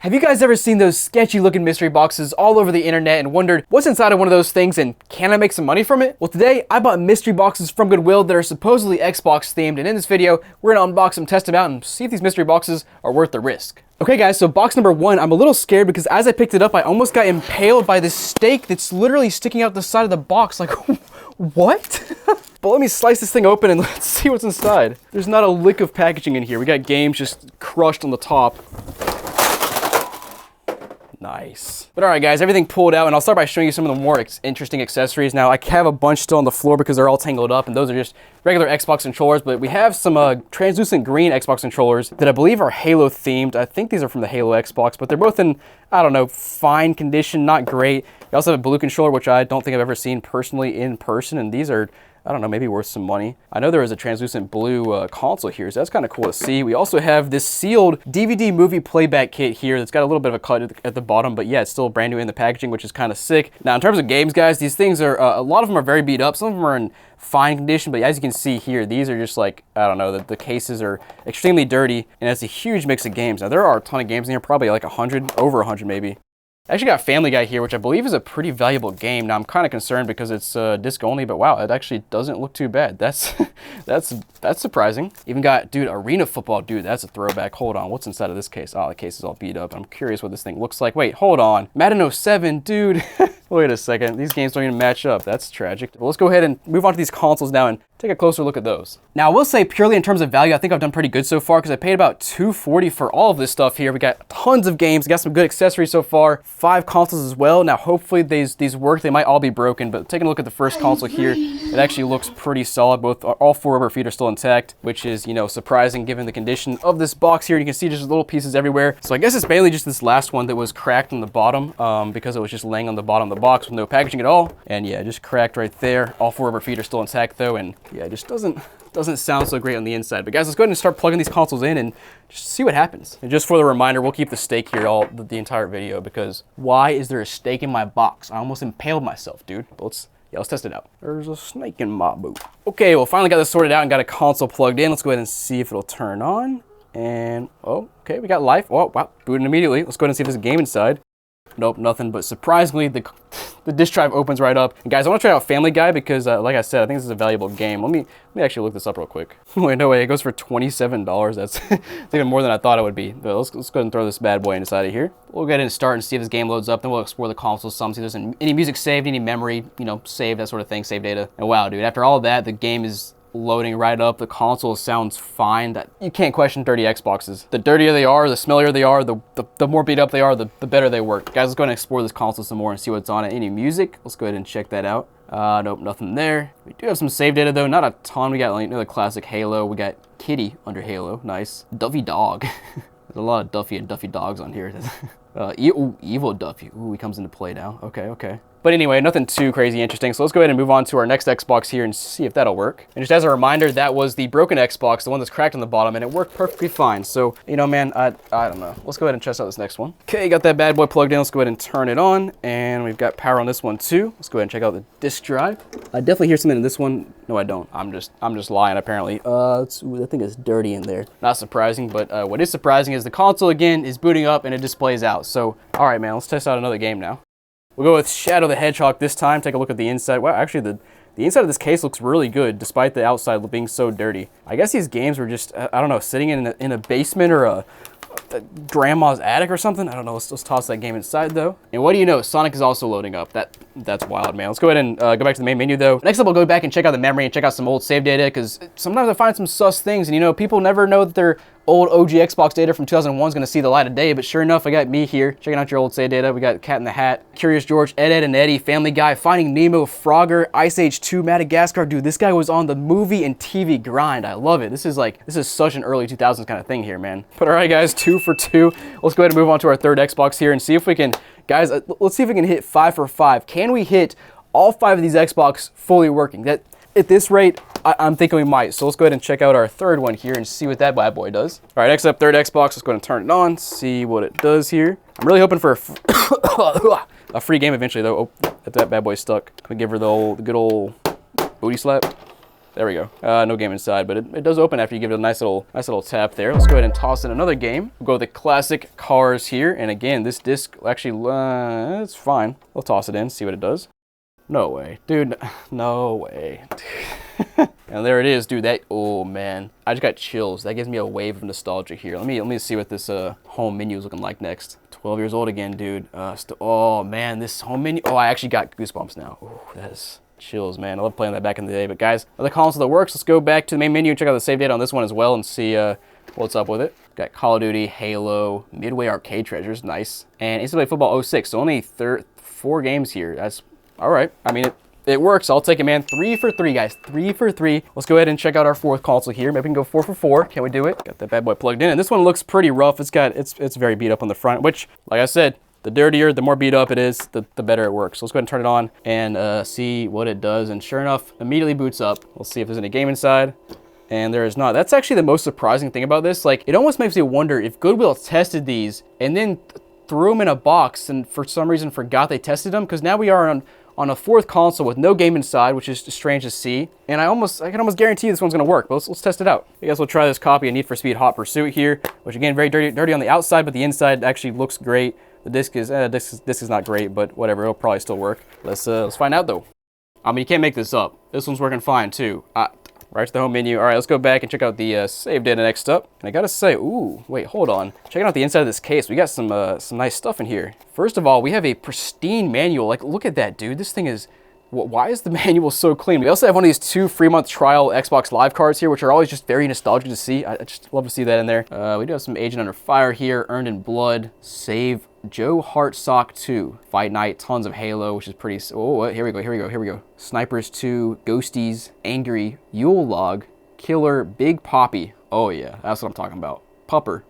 Have you guys ever seen those sketchy looking mystery boxes all over the internet and wondered what's inside of one of those things and can I make some money from it? Well, today I bought mystery boxes from Goodwill that are supposedly Xbox themed, and in this video we're gonna unbox them, test them out, and see if these mystery boxes are worth the risk. Okay guys, so box number one, I'm a little scared because as I picked it up I almost got impaled by this stake that's literally sticking out the side of the box. Like, what? But let me slice this thing open and let's see what's inside. There's not a lick of packaging in here. We got games just crushed on the top. Nice. But all right guys, everything pulled out, and I'll start by showing you some of the more interesting accessories. Now I have a bunch still on the floor because they're all tangled up, and those are just regular Xbox controllers, but we have some translucent green Xbox controllers that I believe are Halo themed. I think these are from the Halo Xbox, but they're both in, I don't know, fine condition, not great. We also have a blue controller, which I don't think I've ever seen personally in person, and these are, I don't know, maybe worth some money. I know there is a translucent blue console here, so that's kind of cool to see. We also have this sealed DVD movie playback kit here that's got a little bit of a cut at the bottom, but yeah, it's still brand new in the packaging, which is kind of sick. Now, in terms of games, guys, these things are, a lot of them are very beat up. Some of them are in fine condition, but as you can see here, these are just like, I don't know, the cases are extremely dirty, and it's a huge mix of games. Now, there are a ton of games in here, probably like 100, over 100 maybe. I actually got Family Guy here, which I believe is a pretty valuable game. Now I'm kind of concerned because it's disc only, but wow, it actually doesn't look too bad. That's surprising. Even got, dude, Arena Football, dude, that's a throwback. Hold on, what's inside of this case? Oh, the case is all beat up. I'm curious what this thing looks like. Wait, hold on. Madden 07, dude. Wait a second, these games don't even match up. That's tragic. Well, let's go ahead and move on to these consoles now and take a closer look at those. Now, I will say purely in terms of value, I think I've done pretty good so far because I paid about $240 for all of this stuff here. We got tons of games, we got some good accessories so far, 5 consoles as well. Now, hopefully these work. They might all be broken, but taking a look at the first console here, it actually looks pretty solid. All 4 rubber feet are still intact, which is, you know, surprising given the condition of this box here. You can see just little pieces everywhere. So I guess it's mainly just this last one that was cracked on the bottom because it was just laying on the bottom of the box with no packaging at all. And yeah, just cracked right there. All 4 rubber feet are still intact though, and yeah, it just doesn't sound so great on the inside. But guys, let's go ahead and start plugging these consoles in and just see what happens. And just for the reminder, we'll keep the stake here the entire video because why is there a stake in my box? I almost impaled myself, dude. But let's test it out. There's a snake in my boot. Okay, well, finally got this sorted out and got a console plugged in. Let's go ahead and see if it'll turn on. And, oh, okay, we got life. Oh, wow, booting immediately. Let's go ahead and see if there's a game inside. Nope, nothing, but surprisingly, the disk drive opens right up. And guys, I want to try out Family Guy because, like I said, I think this is a valuable game. Let me actually look this up real quick. Wait, no way, it goes for $27. That's even more than I thought it would be. But let's go ahead and throw this bad boy inside of here. We'll go ahead and start and see if this game loads up. Then we'll explore the console some, see if there's any music saved, any memory, you know, saved, that sort of thing, save data. And wow, dude, after all of that, the game is loading right up. The console sounds fine. That you can't question dirty Xboxes. The dirtier they are, the smellier they are, the more beat up they are, the better they work. Guys, let's go ahead and explore this console some more and see what's on it. Any music? Let's go ahead and check that out. Nope, nothing there. We do have some save data though, not a ton. We got like another classic Halo. We got Kitty under Halo. Nice. Duffy Dog. There's a lot of Duffy and Duffy dogs on here. Evil Duffy. Ooh, he comes into play now. Okay. But anyway, nothing too crazy interesting. So let's go ahead and move on to our next Xbox here and see if that'll work. And just as a reminder, that was the broken Xbox, the one that's cracked on the bottom, and it worked perfectly fine. So, you know, man, I don't know. Let's go ahead and test out this next one. Okay, got that bad boy plugged in. Let's go ahead and turn it on. And we've got power on this one too. Let's go ahead and check out the disk drive. I definitely hear something in this one. No, I don't. I'm just lying apparently. That thing is dirty in there. Not surprising, but what is surprising is the console again is booting up and it displays out. So, all right, man, let's test out another game now. We'll go with Shadow the Hedgehog this time. Take a look at the inside. Wow, actually, the inside of this case looks really good, despite the outside being so dirty. I guess these games were just, I don't know, sitting in a basement or a grandma's attic or something. I don't know. Let's toss that game inside though. And what do you know? Sonic is also loading up. That's wild, man. Let's go ahead and go back to the main menu though. Next up, we'll go back and check out the memory and check out some old save data because sometimes I find some sus things, and you know, people never know that their old OG Xbox data from 2001 is going to see the light of day. But sure enough, I got me here checking out your old save data. We got Cat in the Hat, Curious George, Ed, Ed and Eddie, Family Guy, Finding Nemo, Frogger, Ice Age 2, Madagascar. Dude, this guy was on the movie and TV grind. I love it. This is such an early 2000s kind of thing here, man. But all right, guys, 2 for 2. Let's go ahead and move on to our third Xbox here and see if we can, guys, let's see if we can hit 5 for 5. Can we hit all 5 of these Xbox fully working? That at this rate, I'm thinking we might. So let's go ahead and check out our third one here and see what that bad boy does. All right, next up, third Xbox. Let's go ahead and turn it on, see what it does here. I'm really hoping for a free game eventually, though. Oh, that bad boy's stuck. Can we give her the good old booty slap? There we go. No game inside, but it does open after you give it a nice little tap there. Let's go ahead and toss in another game. We'll go with the classic Cars here. And again, this disc actually, it's fine. We'll toss it in, see what it does. No way, dude, no way. And there it is, dude. Oh man, I just got chills. That gives me a wave of nostalgia here. Let me see what this home menu is looking like next. 12 years old again, dude. Oh man, this home menu. Oh, I actually got goosebumps now. Oh, that is chills, man. I love playing that back in the day. But guys, another console that works. Let's go back to the main menu and check out the save data on this one as well and see what's up with it. Got Call of Duty, Halo, Midway Arcade Treasures, nice, and NCAA Football 06. So only 4 games here. That's all right. I mean, it works. I'll take it, man. 3 for 3, guys. 3 for 3. Let's go ahead and check out our 4th console here. Maybe we can go 4 for 4. Can we do it? Got that bad boy plugged in, and this one looks pretty rough. It's very beat up on the front, which, like I said, the dirtier, the more beat up it is, the better it works. So let's go ahead and turn it on and see what it does. And sure enough, immediately boots up. We'll see if there's any game inside. And there is not. That's actually the most surprising thing about this. Like, it almost makes me wonder if Goodwill tested these and then threw them in a box and for some reason forgot they tested them, because now we are on a 4th console with no game inside, which is strange to see. And I can almost guarantee this one's gonna work, but let's test it out. I guess we'll try this copy of Need for Speed Hot Pursuit here, which again, very dirty on the outside, but the inside actually looks great. The disc is not great, but whatever, it'll probably still work. Let's find out though. I mean, you can't make this up. This one's working fine too. Right to the home menu. All right, let's go back and check out the save data next up. And I gotta say, ooh, wait, hold on. Checking out the inside of this case, we got some nice stuff in here. First of all, we have a pristine manual. Like, look at that, dude. This thing is, why is the manual so clean? We also have one of these 2 free-month trial Xbox Live cards here, which are always just very nostalgic to see. I just love to see that in there. We do have some Agent Under Fire here, Earned in Blood, Save, Joe Hart Sock 2, Fight Night, tons of Halo, which is pretty, oh, here we go. Snipers 2, Ghosties, Angry, Yule Log, Killer, Big Poppy. Oh yeah, that's what I'm talking about. Pooper.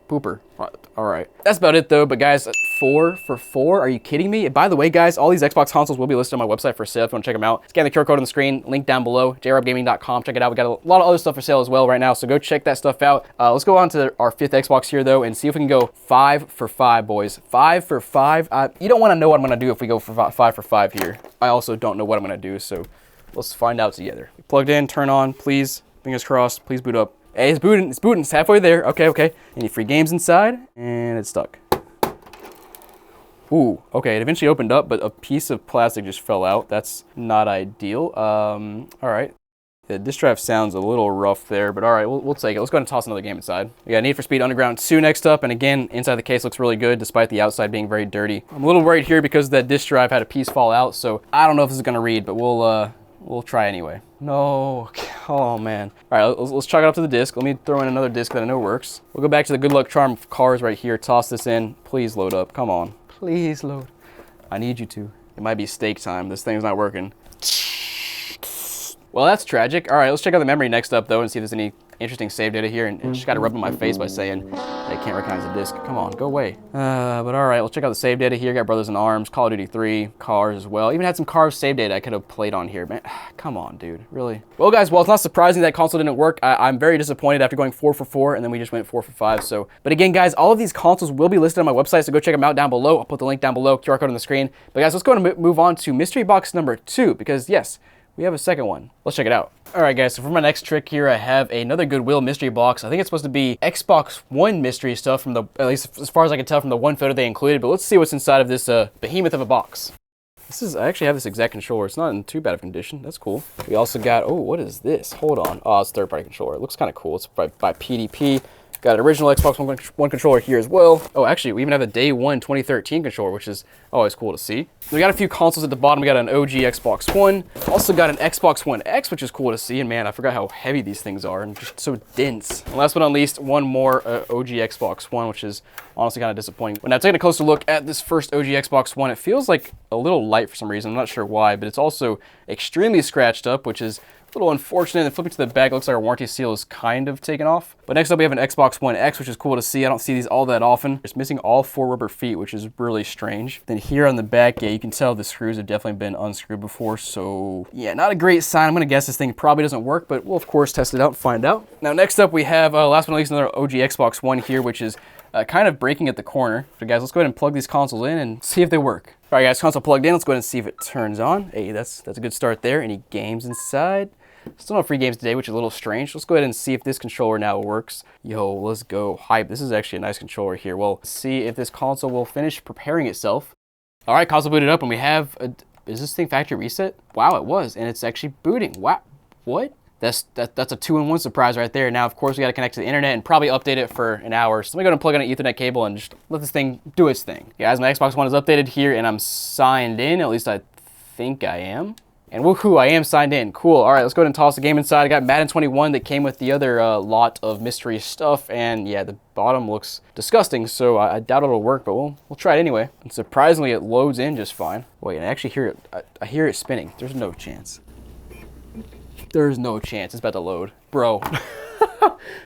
All right. That's about it though, but guys, 4 for 4, are you kidding me? By the way, guys, all these Xbox consoles will be listed on my website for sale if you want to check them out. Scan the QR code on the screen, link down below, jrobgaming.com. Check it out. We got a lot of other stuff for sale as well right now, so go check that stuff out. Let's go on to our 5th Xbox here though and see if we can go 5 for 5, boys. 5 for 5. You don't want to know what I'm going to do if we go for 5 for 5 here. I also don't know what I'm going to do, so let's find out together. Plugged in, turn on, please. Fingers crossed, please boot up. Hey, it's booting, it's halfway there. Okay. Any free games inside? And it's stuck. Ooh, okay, it eventually opened up, but a piece of plastic just fell out. That's not ideal. All right. The disk drive sounds a little rough there, but all right, we'll take it. Let's go ahead and toss another game inside. We got Need for Speed Underground 2 next up, and again, inside the case looks really good, despite the outside being very dirty. I'm a little worried here because that disk drive had a piece fall out, so I don't know if this is gonna read, but we'll try anyway. No, oh man. All right, let's chalk it up to the disc. Let me throw in another disc that I know works. We'll go back to the Good Luck Charm Cars right here, toss this in. Please load up, come on. Please load. I need you to. It might be steak time. This thing's not working. Well, that's tragic. All right, let's check out the memory next up though and see if there's any interesting save data here, and just got to rub in my face by saying I can't recognize the disc. Come on, go away. But all right, let's check out the save data here. Got Brothers in Arms, Call of Duty 3, Cars as well. Even had some Cars save data I could have played on here, man. Come on, dude, really? Well, guys, it's not surprising that console didn't work. I'm very disappointed after going 4 for 4, and then we just went 4 for 5. So, but again, guys, all of these consoles will be listed on my website, so go check them out down below. I'll put the link down below, QR code on the screen. But guys, let's go and move on to mystery box number 2, because yes, we have a second one. Let's check it out. All right, guys, so for my next trick here, I have another Goodwill mystery box. I think it's supposed to be Xbox One mystery stuff from at least as far as I can tell from the one photo they included, but let's see what's inside of this behemoth of a box. I actually have this exact controller. It's not in too bad of condition. That's cool. We also got, oh, what is this? Hold on. Oh, it's a third-party controller. It looks kind of cool. It's by PDP. Got an original Xbox One controller here as well. Oh, actually, we even have a day one 2013 controller, which is always cool to see. We got a few consoles at the bottom. We got an OG Xbox One. Also got an Xbox One X, which is cool to see. And man, I forgot how heavy these things are and just so dense. And last but not least, one more OG Xbox One, which is honestly kind of disappointing. When I'm taking a closer look at this first OG Xbox One, it feels like a little light for some reason. I'm not sure why, but it's also extremely scratched up, which is a little unfortunate. And flipping to the back, it looks like our warranty seal is kind of taken off. But next up, we have an Xbox One X, which is cool to see. I don't see these all that often. It's missing all 4 rubber feet, which is really strange. Then here on the back, yeah, you can tell the screws have definitely been unscrewed before. So yeah, not a great sign. I'm gonna guess this thing probably doesn't work, but we'll of course test it out and find out. Now next up, we have last but not least another OG Xbox One here, which is kind of breaking at the corner. So guys, let's go ahead and plug these consoles in and see if they work. All right, guys, console plugged in. Let's go ahead and see if it turns on. Hey, that's a good start there. Any games inside? Still no free games today, which is a little strange. Let's go ahead and see if this controller now works. Yo, let's go. Hype. This is actually a nice controller here. Well, let's see if this console will finish preparing itself. All right, console booted up, and we have a... Is this thing factory reset? Wow, it was, and it's actually booting. Wow, what? That's a 2-in-1 surprise right there. Now, of course, we got to connect to the internet and probably update it for an hour. So let me go ahead and plug in an Ethernet cable and just let this thing do its thing. Yeah, guys, my Xbox One is updated here, and I'm signed in. At least I think I am. And woohoo, I am signed in. Cool. All right, let's go ahead and toss the game inside. I got Madden 21 that came with the other lot of mystery stuff. And yeah, the bottom looks disgusting, so I doubt it'll work, but we'll try it anyway. And surprisingly, it loads in just fine. Wait, I actually hear it. I hear it spinning. There's no chance. There's no chance. It's about to load. Bro.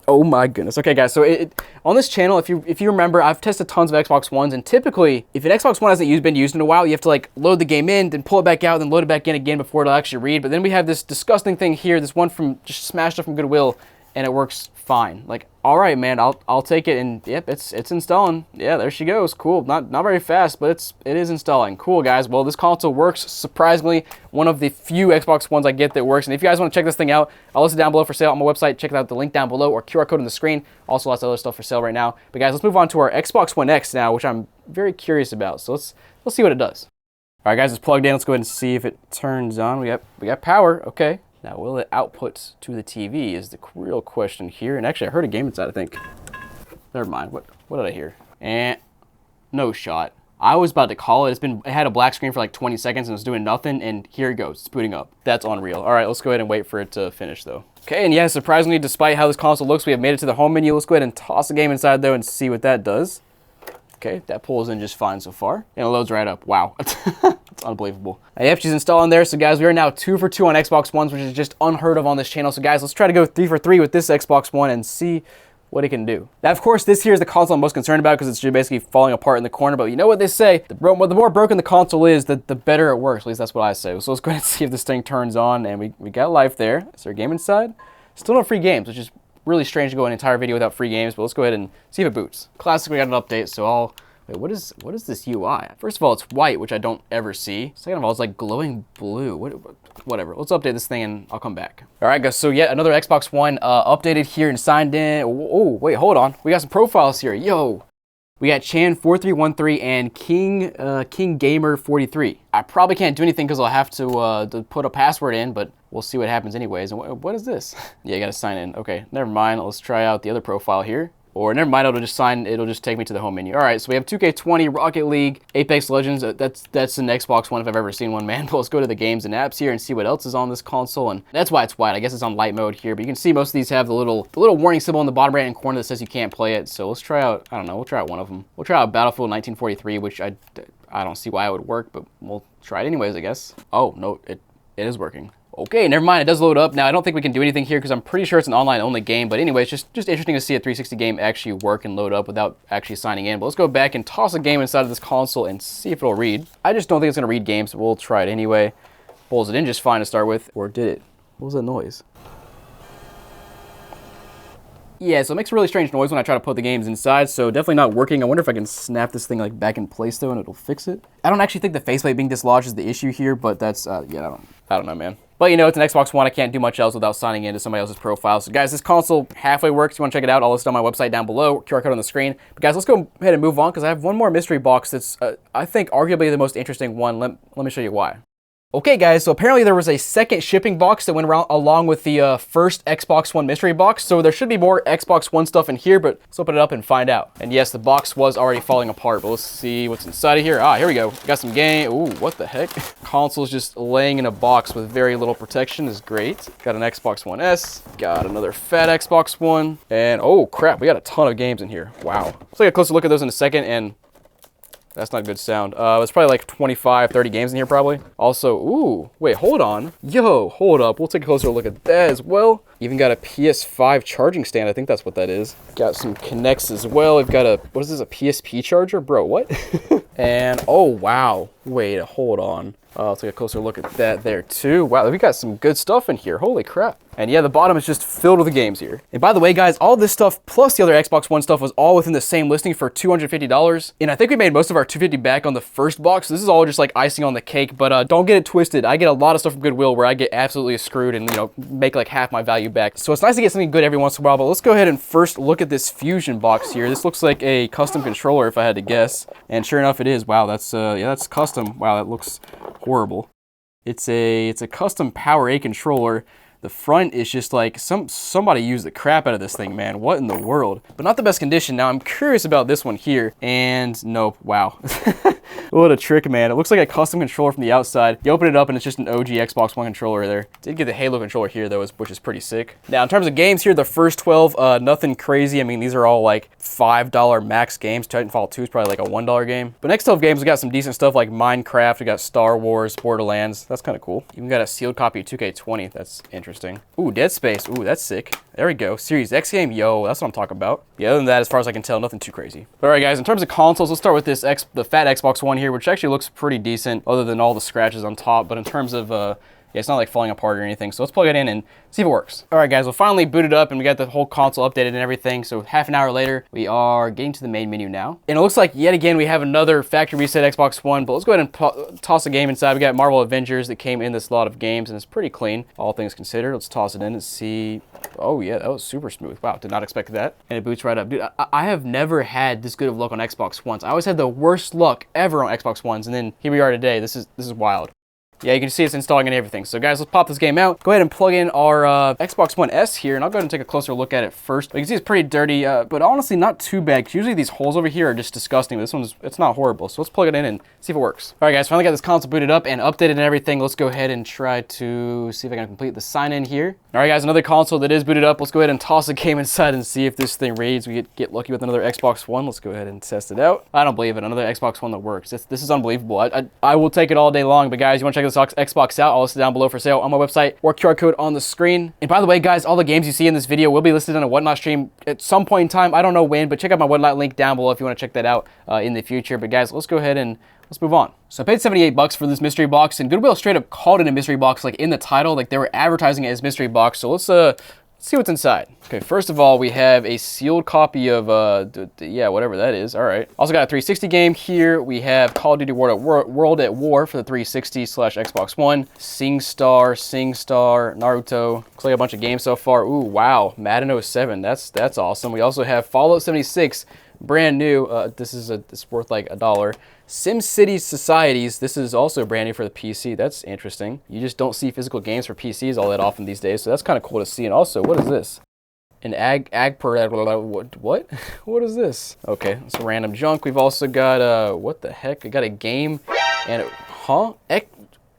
Oh my goodness. Okay, guys, so on this channel, if you remember, I've tested tons of Xbox Ones, and typically, if an Xbox One hasn't been used in a while, you have to like load the game in, then pull it back out, then load it back in again before it'll actually read. But then we have this disgusting thing here, this one from just smashed up from Goodwill, and it works fine. Like, all right, man, I'll take it, and yep, it's installing. Yeah, there she goes. Cool. Not very fast, but it is installing. Cool, guys. Well, this console works surprisingly. One of the few Xbox Ones I get that works. And if you guys want to check this thing out, I'll list it down below for sale on my website. Check out the link down below or QR code on the screen. Also, lots of other stuff for sale right now. But guys, let's move on to our Xbox One X now, which I'm very curious about. So let's see what it does. All right, guys, it's plugged in. Let's go ahead and see if it turns on. We got power. Okay. Now, will it output to the TV is the real question here. And actually, I heard a game inside, I think. Never mind. What did I hear? And no shot. I was about to call it. It had a black screen for like 20 seconds and it was doing nothing. And here it goes. It's booting up. That's unreal. All right, let's go ahead and wait for it to finish, though. Okay, and yeah, surprisingly, despite how this console looks, we have made it to the home menu. Let's go ahead and toss the game inside, though, and see what that does. Okay, that pulls in just fine so far. And it loads right up. Wow. It's unbelievable. Yep, she's installing there. So guys, we are now 2 for 2 on Xbox Ones, which is just unheard of on this channel. So guys, let's try to go 3 for 3 with this Xbox One and see what it can do. Now, of course, this here is the console I'm most concerned about because it's just basically falling apart in the corner. But you know what they say, the more broken the console is, the better it works. At least that's what I say. So let's go ahead and see if this thing turns on. And we got life there. Is there a game inside? Still no free games, which is really strange to go an entire video without free games. But let's go ahead and see if it boots. Classic, we got an update, so wait, what is this UI? First of all, it's white, which I don't ever see. Second of all, it's like glowing blue. Whatever. Let's update this thing and I'll come back. All right, guys. So yet another Xbox One updated here and signed in. Oh, wait, hold on. We got some profiles here. Yo. We got Chan4313 and King Gamer 43. I probably can't do anything because I'll have to put a password in, but we'll see what happens anyways. And what is this? Yeah, you got to sign in. Okay, never mind. Let's try out the other profile here. Or never mind, it'll just take me to the home menu. All right, so we have 2K20, Rocket League, Apex Legends. That's an Xbox One if I've ever seen one, man. But let's go to the games and apps here and see what else is on this console. And that's why it's white. I guess it's on light mode here. But you can see most of these have the little warning symbol in the bottom right-hand corner that says you can't play it. So let's try out, I don't know, we'll try out one of them. We'll try out Battlefield 1943, which I don't see why it would work, but we'll try it anyways, I guess. Oh, no, it is working. Okay, never mind, it does load up. Now, I don't think we can do anything here because I'm pretty sure it's an online-only game. But anyways, just interesting to see a 360 game actually work and load up without actually signing in. But let's go back and toss a game inside of this console and see if it'll read. I just don't think it's going to read games, but we'll try it anyway. Pulls it in just fine to start with. Or did it? What was that noise? Yeah, so it makes a really strange noise when I try to put the games inside, so definitely not working. I wonder if I can snap this thing like back in place though and it'll fix it. I don't actually think the faceplate being dislodged is the issue here, but that's, yeah, I don't know, man. But you know, it's an Xbox One. I can't do much else without signing into somebody else's profile. So guys, this console halfway works. If you want to check it out, I'll list it on my website down below, QR code on the screen. But guys, let's go ahead and move on because I have one more mystery box that's, I think, arguably the most interesting one. Let me show you why. Okay, guys, so apparently there was a second shipping box that went around along with the first Xbox One mystery box. So there should be more Xbox One stuff in here, but let's open it up and find out. And yes, the box was already falling apart, but let's see what's inside of here. Ah, here we go. Got some game. Ooh, what the heck? Console's just laying in a box with very little protection is great. Got an Xbox One S. Got another fat Xbox One. And oh, crap, we got a ton of games in here. Wow. Let's take a closer look at those in a second, and that's not good sound. It's probably like 25, 30 games in here probably. Also, ooh, wait, hold on. Yo, hold up. We'll take a closer look at that as well. Even got a PS5 charging stand. I think that's what that is. Got some Kinects as well. We've got a, what is this, a PSP charger? Bro, what? And, oh, wow. Wait, hold on. Let's take a closer look at that there too. Wow, we got some good stuff in here. Holy crap. And yeah, the bottom is just filled with the games here. And by the way, guys, all this stuff plus the other Xbox One stuff was all within the same listing for $250. And I think we made most of our $250 back on the first box. So this is all just like icing on the cake, but don't get it twisted. I get a lot of stuff from Goodwill where I get absolutely screwed and, you know, make like half my value back. So it's nice to get something good every once in a while, but let's go ahead and first look at this Fusion box here. This looks like a custom controller if I had to guess. And sure enough, it is. Wow, that's, yeah, that's custom. Wow, that looks horrible. It's a custom Power A controller. The front is just like somebody used the crap out of this thing, man. What in the world? But not the best condition. Now I'm curious about this one here. And nope, wow. What a trick, man. It looks like a custom controller from the outside. You open it up and it's just an OG Xbox One controller there. Did get the Halo controller here though, which is pretty sick. Now in terms of games here, the first 12, nothing crazy. I mean, these are all like $5 max games. Titanfall 2 is probably like a $1 game. But next 12 games, we got some decent stuff like Minecraft. We got Star Wars, Borderlands. That's kind of cool. Even got a sealed copy of 2K20. That's interesting. Ooh, Dead Space. Ooh, that's sick. There we go. Series X game. Yo, that's what I'm talking about. Yeah, other than that, as far as I can tell, nothing too crazy. But all right, guys, in terms of consoles, let's start with this the fat Xbox One here, which actually looks pretty decent other than all the scratches on top. But in terms of, yeah, it's not like falling apart or anything. So let's plug it in and see if it works. All right, guys, we'll finally boot it up and we got the whole console updated and everything. So half an hour later, we are getting to the main menu now. And it looks like yet again, we have another factory reset Xbox One, but let's go ahead and toss a game inside. We got Marvel Avengers that came in this lot of games and it's pretty clean, all things considered. Let's toss it in and see. Oh yeah, that was super smooth. Wow, did not expect that. And it boots right up. Dude, I have never had this good of luck on Xbox Ones. I always had the worst luck ever on Xbox Ones, and then here we are today. This is wild. Yeah, you can see it's installing and everything. So guys, let's pop this game out. Go ahead and plug in our Xbox One S here, and I'll go ahead and take a closer look at it first. You can see it's pretty dirty, but honestly not too bad, because usually these holes over here are just disgusting. This one's, it's not horrible. So let's plug it in and see if it works. All right, guys, finally got this console booted up and updated and everything. Let's go ahead and try to see if I can complete the sign in here. All right, guys, another console that is booted up. Let's go ahead and toss a game inside and see if this thing reads. We get lucky with another Xbox One. Let's go ahead and test it out. I don't believe it. Another Xbox One that works. This is unbelievable. I will take it all day long, but guys, you want to check this Xbox out? I'll list it down below for sale on my website or QR code on the screen. And by the way, guys, all the games you see in this video will be listed on a Whatnot stream at some point in time. I don't know when, but check out my Whatnot link down below if you want to check that out in the future. But guys, let's go ahead and let's move on. So I paid 78 bucks for this mystery box, and Goodwill straight up called it a mystery box, like in the title, like they were advertising it as mystery box. So let's see what's inside. Okay, first of all, we have a sealed copy of, yeah, whatever that is. All right. Also got a 360 game here. We have Call of Duty World at War for the 360/Xbox One. SingStar, Naruto. Looks like a bunch of games so far. Ooh, wow. Madden 07. That's awesome. We also have Fallout 76. Brand new. This is it's worth like $1. SimCity Societies. This is also brand new for the PC. That's interesting. You just don't see physical games for PCs all that often these days, so that's kind of cool to see. And also, what is this? An what? What is this? Okay, it's random junk. We've also got what the heck? We got a game and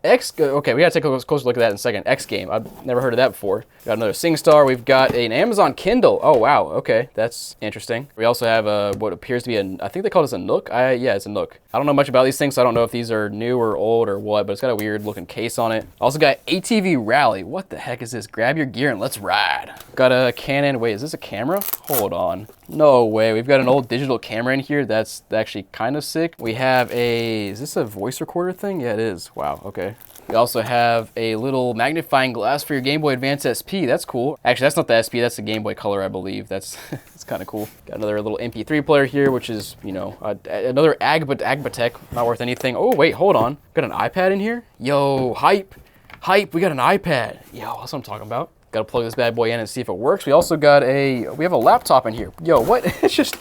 okay, we gotta take a closer look at that in a second. X game, I've never heard of that before. Got another SingStar. We've got an Amazon Kindle. Oh wow, okay, that's interesting. We also have what appears to be I think they call this a Nook. Yeah, it's a Nook. I don't know much about these things, so I don't know if these are new or old or what, but it's got a weird looking case on it. Also got ATV Rally. What the heck is this? Grab your gear and let's ride. Got a Canon. Wait, is this a camera? Hold on. No way. We've got an old digital camera in here. That's actually kind of sick. We have is this a voice recorder thing? Yeah, it is. Wow, okay. We also have a little magnifying glass for your Game Boy Advance SP. That's cool. Actually, that's not the SP. That's the Game Boy Color, I believe. That's kind of cool. Got another little MP3 player here, which is, you know, another Agbatech. Not worth anything. Oh, wait, hold on. Got an iPad in here? Yo, hype. Hype, we got an iPad. Yo, that's what I'm talking about. Got to plug this bad boy in and see if it works. We also got we have a laptop in here. Yo, what? It's just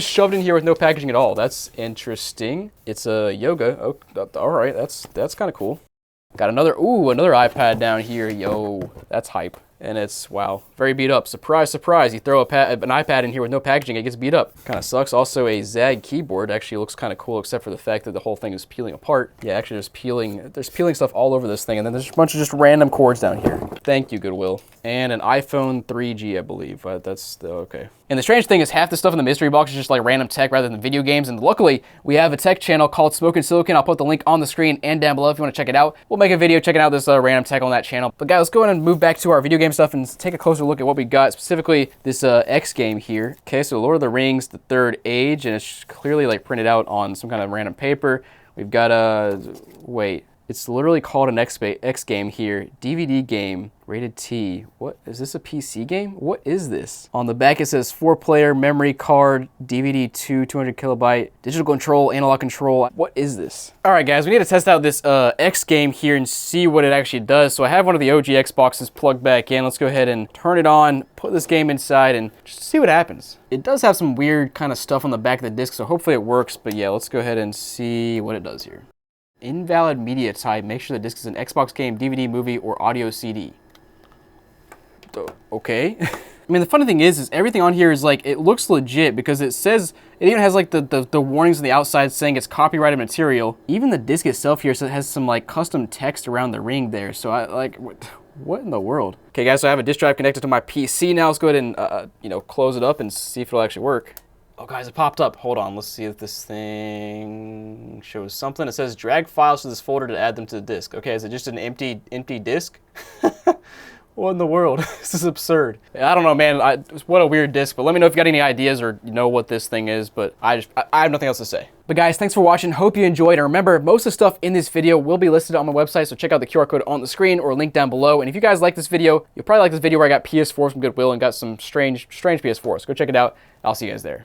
shoved in here with no packaging at all. That's interesting. It's a yoga. Oh, all right, that's kind of cool. Got another iPad down here. Yo, that's hype. And it's, wow, very beat up. Surprise, surprise. You throw an iPad in here with no packaging, it gets beat up. Kind of sucks. Also a ZAG keyboard. Actually looks kind of cool, except for the fact that the whole thing is peeling apart. Yeah, actually there's peeling stuff all over this thing. And then there's a bunch of just random cords down here. Thank you, Goodwill. And an iPhone 3G, I believe. That's okay. And the strange thing is half the stuff in the mystery box is just like random tech rather than video games. And luckily, we have a tech channel called Smokin' Silicon. I'll put the link on the screen and down below if you want to check it out. We'll make a video checking out this random tech on that channel. But guys, let's go ahead and move back to our video game stuff and take a closer look at what we got, specifically this X game here. Okay, so Lord of the Rings, The Third Age, and it's clearly like printed out on some kind of random paper. We've got wait. It's literally called an X game here. DVD game, rated T. What, is this a PC game? What is this? On the back it says 4-player memory card, DVD 200 kilobyte, digital control, analog control. What is this? All right guys, we need to test out this X game here and see what it actually does. So I have one of the OG Xboxes plugged back in. Let's go ahead and turn it on, put this game inside and just see what happens. It does have some weird kind of stuff on the back of the disc, so hopefully it works. But yeah, let's go ahead and see what it does here. Invalid media type. Make sure the disc is an Xbox game, DVD, movie, or audio CD. Okay. I mean, the funny thing is everything on here is like, it looks legit because it says, it even has like the warnings on the outside saying it's copyrighted material. Even the disc itself here has some like custom text around the ring there. So I like, what in the world? Okay guys, so I have a disk drive connected to my PC now. Let's go ahead and, you know, close it up and see if it'll actually work. Oh guys, it popped up. Hold on, let's see if this thing shows something. It says drag files to this folder to add them to the disk. Okay, is it just an empty disk? What in the world? This is absurd. I don't know, man. What a weird disc. But let me know if you got any ideas or you know what this thing is. But I have nothing else to say. But guys, thanks for watching. Hope you enjoyed. And remember, most of the stuff in this video will be listed on my website. So check out the QR code on the screen or link down below. And if you guys like this video, you'll probably like this video where I got PS4 from Goodwill and got some strange PS4s. Go check it out. I'll see you guys there.